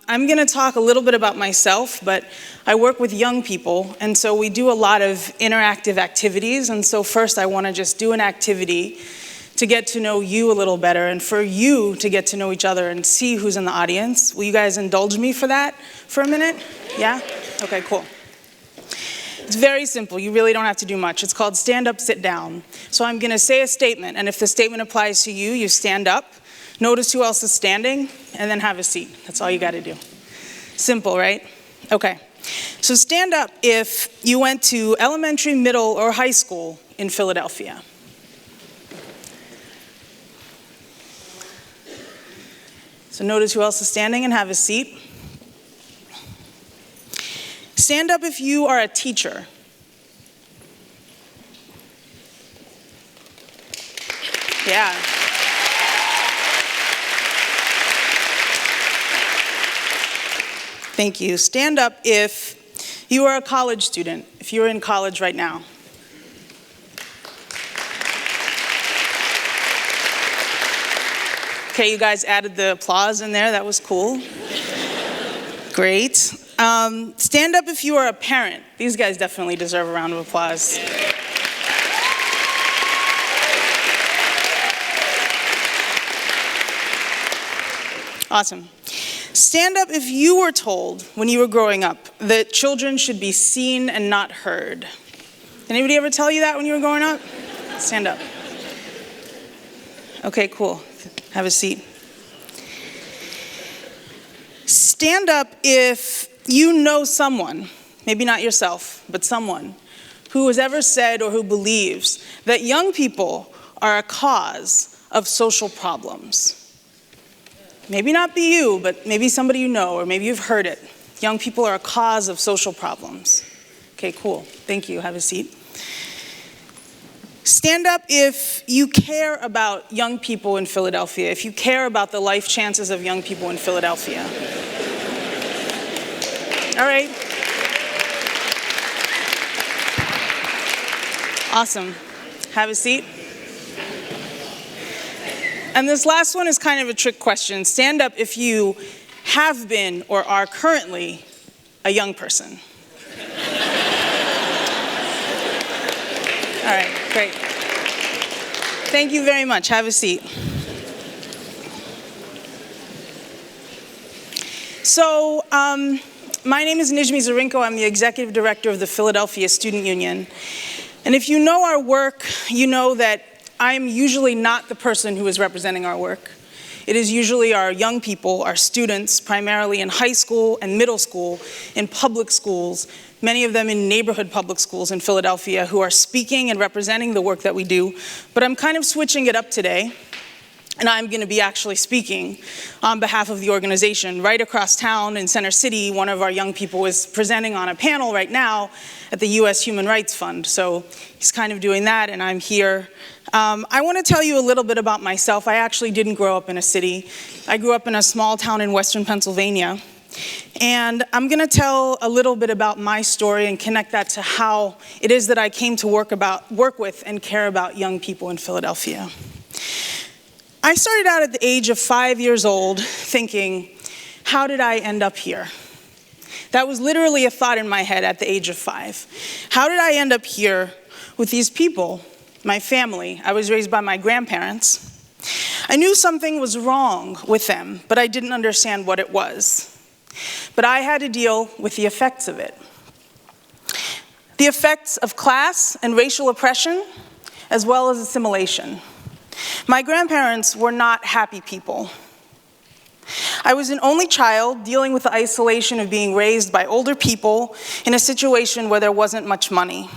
I'm going to talk a little bit about myself, but I work with young people, and so we do a lot of interactive activities. And so first I want to just do an activity to get to know you a little better and for you to get to know each other and see who's in the audience. Will you guys indulge me for that for a minute? Yeah? Okay, cool. It's very simple. You really don't have to do much. It's called stand up, sit down. So I'm going to say a statement, and if the statement applies to you, you stand up, notice who else is standing, and then have a seat. That's all you got to do. Simple, right? Okay. So stand up if you went to elementary, middle, or high school in Philadelphia. So notice who else is standing and have a seat. Stand up if you are a teacher. Yeah. Thank you. Stand up if you are a college student, if you're in college right now. Okay, you guys added the applause in there. That was cool. Great. Stand up if you are a parent. These guys definitely deserve a round of applause. Awesome. Stand up if you were told when you were growing up that children should be seen and not heard. Anybody ever tell you that when you were growing up? Stand up. Okay, cool. Have a seat. Stand up if you know someone, maybe not yourself, but someone, who has ever said or who believes that young people are a cause of social problems. Maybe not be you, but maybe somebody you know, or maybe you've heard it. Young people are a cause of social problems. Okay, cool. Thank you. Have a seat. Stand up if you care about young people in Philadelphia, if you care about the life chances of young people in Philadelphia. All right. Awesome. Have a seat. And this last one is kind of a trick question. Stand up if you have been or are currently a young person. All right, great. Thank you very much. Have a seat. So, my name is Nijmie Dzurinko. I'm the executive director of the Philadelphia Student Union. And if you know our work, you know that I'm usually not the person who is representing our work. It is usually our young people, our students, primarily in high school and middle school, in public schools, many of them in neighborhood public schools in Philadelphia, who are speaking and representing the work that we do. But I'm kind of switching it up today, and I'm going to be actually speaking on behalf of the organization. Right across town in Center City, one of our young people is presenting on a panel right now at the U.S. Human Rights Fund. So he's kind of doing that, and I'm here. I want to tell you a little bit about myself. I actually didn't grow up in a city. I grew up in a small town in western Pennsylvania. And I'm going to tell a little bit about my story and connect that to how it is that I came to work with and care about young people in Philadelphia. I started out at the age of 5 years old thinking, how did I end up here? That was literally a thought in my head at the age of 5. How did I end up here with these people, my family? I was raised by my grandparents. I knew something was wrong with them, but I didn't understand what it was. But I had to deal with the effects of it. The effects of class and racial oppression, as well as assimilation. My grandparents were not happy people. I was an only child dealing with the isolation of being raised by older people in a situation where there wasn't much money.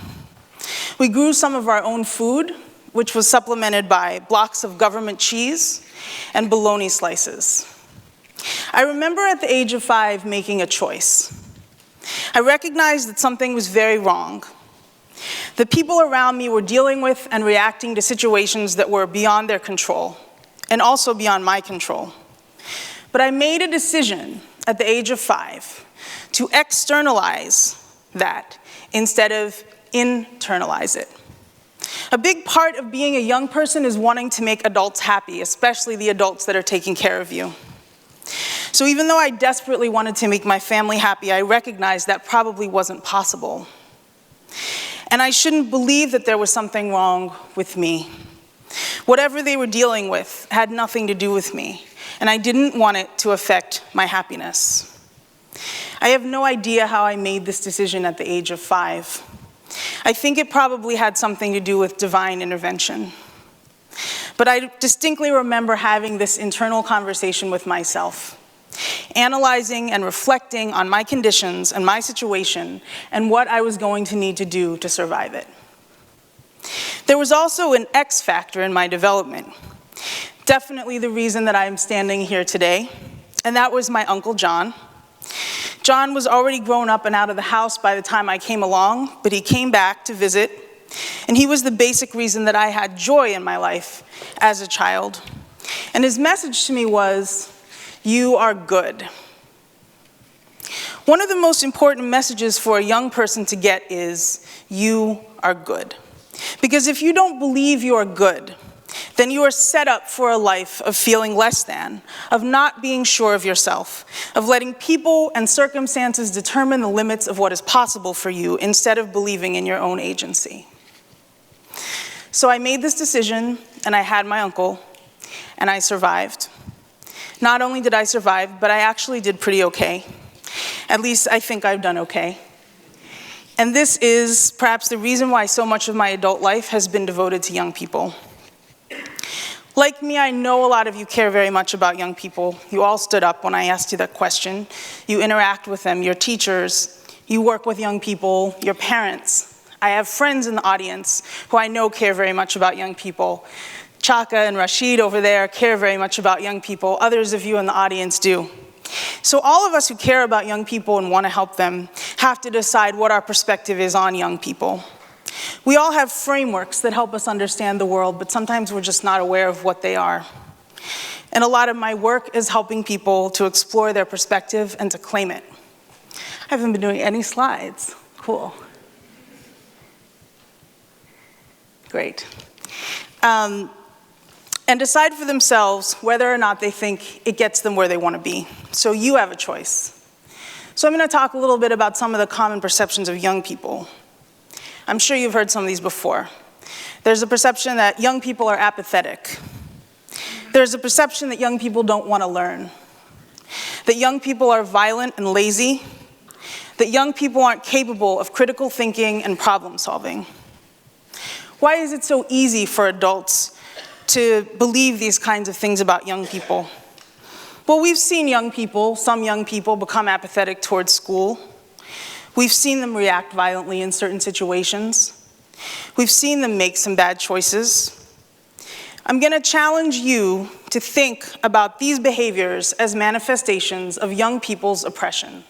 We grew some of our own food, which was supplemented by blocks of government cheese and bologna slices. I remember at the age of 5 making a choice. I recognized that something was very wrong. The people around me were dealing with and reacting to situations that were beyond their control, and also beyond my control. But I made a decision at the age of 5 to externalize that instead of internalize it. A big part of being a young person is wanting to make adults happy, especially the adults that are taking care of you. So even though I desperately wanted to make my family happy, I recognized that probably wasn't possible. And I shouldn't believe that there was something wrong with me. Whatever they were dealing with had nothing to do with me, and I didn't want it to affect my happiness. I have no idea how I made this decision at the age of 5. I think it probably had something to do with divine intervention. But I distinctly remember having this internal conversation with myself, analyzing and reflecting on my conditions and my situation and what I was going to need to do to survive it. There was also an X factor in my development, definitely the reason that I'm standing here today, and that was my Uncle John. John was already grown up and out of the house by the time I came along, but he came back to visit, and he was the basic reason that I had joy in my life as a child. And his message to me was, "You are good." One of the most important messages for a young person to get is, "You are good." Because if you don't believe you are good, then you are set up for a life of feeling less than, of not being sure of yourself, of letting people and circumstances determine the limits of what is possible for you instead of believing in your own agency. So I made this decision, and I had my uncle, and I survived. Not only did I survive, but I actually did pretty okay. At least I think I've done okay. And this is perhaps the reason why so much of my adult life has been devoted to young people. Like me, I know a lot of you care very much about young people. You all stood up when I asked you that question. You interact with them, your teachers. You work with young people, your parents. I have friends in the audience who I know care very much about young people. Chaka and Rashid over there care very much about young people. Others of you in the audience do. So all of us who care about young people and want to help them have to decide what our perspective is on young people. We all have frameworks that help us understand the world, but sometimes we're just not aware of what they are. And a lot of my work is helping people to explore their perspective and to claim it. I haven't been doing any slides. Cool. Great. And decide for themselves whether or not they think it gets them where they want to be. So you have a choice. So I'm going to talk a little bit about some of the common perceptions of young people. I'm sure you've heard some of these before. There's a perception that young people are apathetic. There's a perception that young people don't want to learn. That young people are violent and lazy. That young people aren't capable of critical thinking and problem solving. Why is it so easy for adults to believe these kinds of things about young people? Well, we've seen some young people become apathetic towards school. We've seen them react violently in certain situations. We've seen them make some bad choices. I'm going to challenge you to think about these behaviors as manifestations of young people's oppression.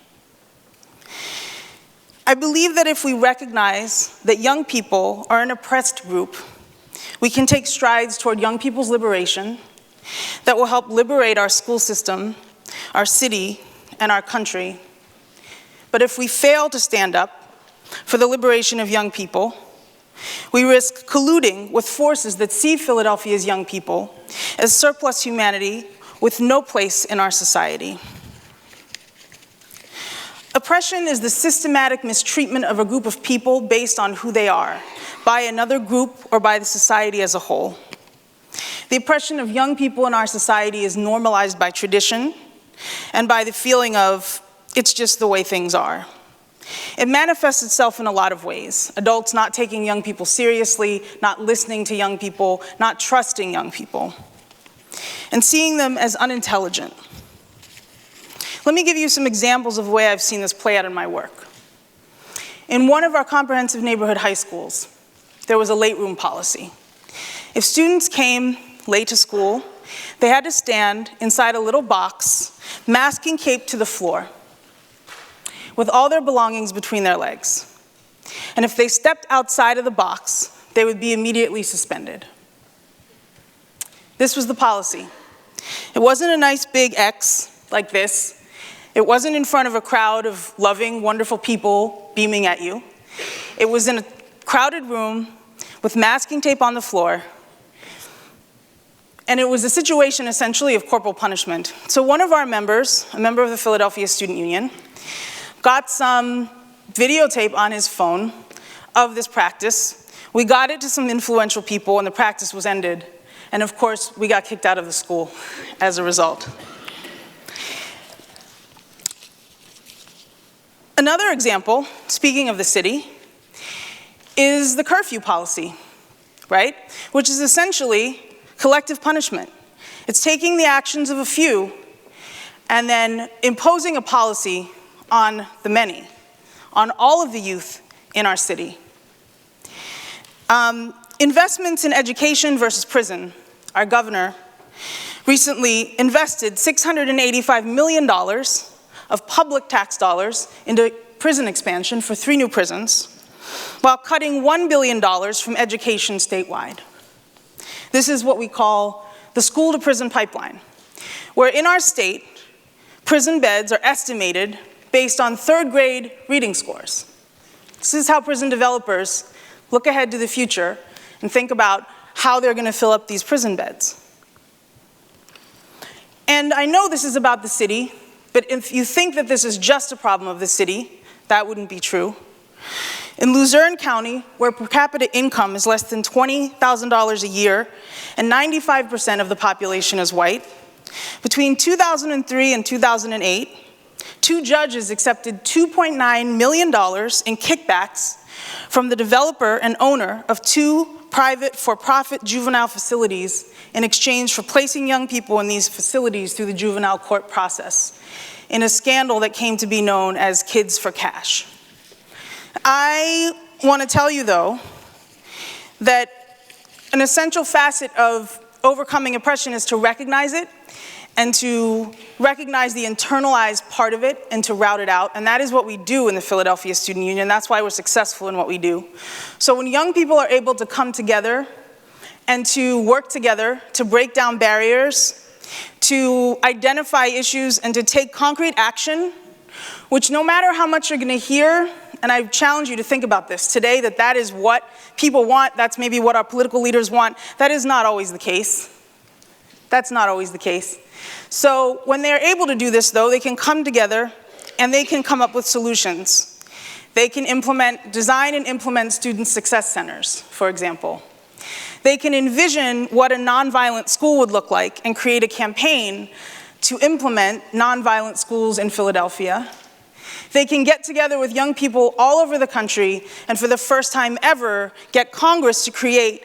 I believe that if we recognize that young people are an oppressed group, we can take strides toward young people's liberation that will help liberate our school system, our city, and our country. But if we fail to stand up for the liberation of young people, we risk colluding with forces that see Philadelphia's young people as surplus humanity with no place in our society. Oppression is the systematic mistreatment of a group of people based on who they are, by another group or by the society as a whole. The oppression of young people in our society is normalized by tradition and by the feeling of, it's just the way things are. It manifests itself in a lot of ways. Adults not taking young people seriously, not listening to young people, not trusting young people, and seeing them as unintelligent. Let me give you some examples of the way I've seen this play out in my work. In one of our comprehensive neighborhood high schools, there was a late room policy. If students came late to school, they had to stand inside a little box, mask and cape to the floor, with all their belongings between their legs. And if they stepped outside of the box, they would be immediately suspended. This was the policy. It wasn't a nice big X like this. It wasn't in front of a crowd of loving, wonderful people beaming at you. It was in a crowded room with masking tape on the floor. And it was a situation essentially of corporal punishment. So one of our members, a member of the Philadelphia Student Union, got some videotape on his phone of this practice. We got it to some influential people and the practice was ended. And of course, we got kicked out of the school as a result. Another example, speaking of the city, is the curfew policy, right? Which is essentially collective punishment. It's taking the actions of a few and then imposing a policy on the many, on all of the youth in our city. Investments in education versus prison. Our governor recently invested $685 million of public tax dollars into prison expansion for 3 new prisons, while cutting $1 billion from education statewide. This is what we call the school-to-prison pipeline, where in our state, prison beds are estimated based on 3rd grade reading scores. This is how prison developers look ahead to the future and think about how they're going to fill up these prison beds. And I know this is about the city, but if you think that this is just a problem of the city, that wouldn't be true. In Luzerne County, where per capita income is less than $20,000 a year, and 95% of the population is white, between 2003 and 2008, 2 judges accepted $2.9 million in kickbacks from the developer and owner of 2 private for-profit juvenile facilities in exchange for placing young people in these facilities through the juvenile court process, in a scandal that came to be known as Kids for Cash. I want to tell you, though, that an essential facet of overcoming oppression is to recognize it and to recognize the internalized part of it and to rout it out. And that is what we do in the Philadelphia Student Union. That's why we're successful in what we do. So when young people are able to come together and to work together to break down barriers, to identify issues and to take concrete action, which no matter how much you're going to hear, and I challenge you to think about this today, that is what people want, that's maybe what our political leaders want, that is not always the case. That's not always the case. So when they're able to do this, though, they can come together and they can come up with solutions. They can design and implement student success centers, for example. They can envision what a nonviolent school would look like and create a campaign to implement nonviolent schools in Philadelphia. They can get together with young people all over the country and for the first time ever get Congress to create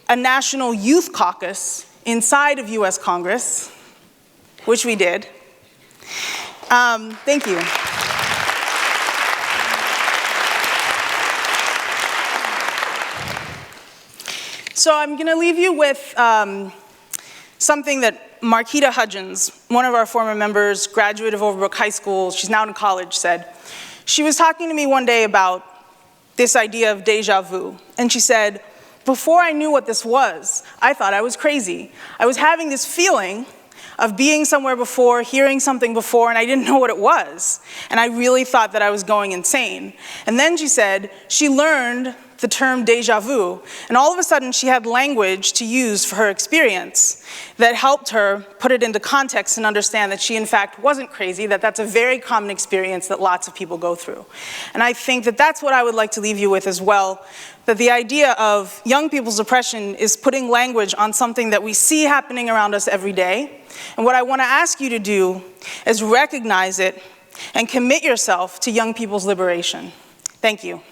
a national youth caucus inside of US Congress, which we did. Thank you. So I'm going to leave you with something that Marquita Hudgens, one of our former members, graduate of Overbrook High School, she's now in college, said. She was talking to me one day about this idea of deja vu. And she said, before I knew what this was, I thought I was crazy. I was having this feeling of being somewhere before, hearing something before, and I didn't know what it was. And I really thought that I was going insane. And then she said she learned the term deja vu, and all of a sudden she had language to use for her experience that helped her put it into context and understand that she in fact wasn't crazy, that that's a very common experience that lots of people go through. And I think that that's what I would like to leave you with as well, that the idea of young people's oppression is putting language on something that we see happening around us every day. And what I want to ask you to do is recognize it and commit yourself to young people's liberation. Thank you.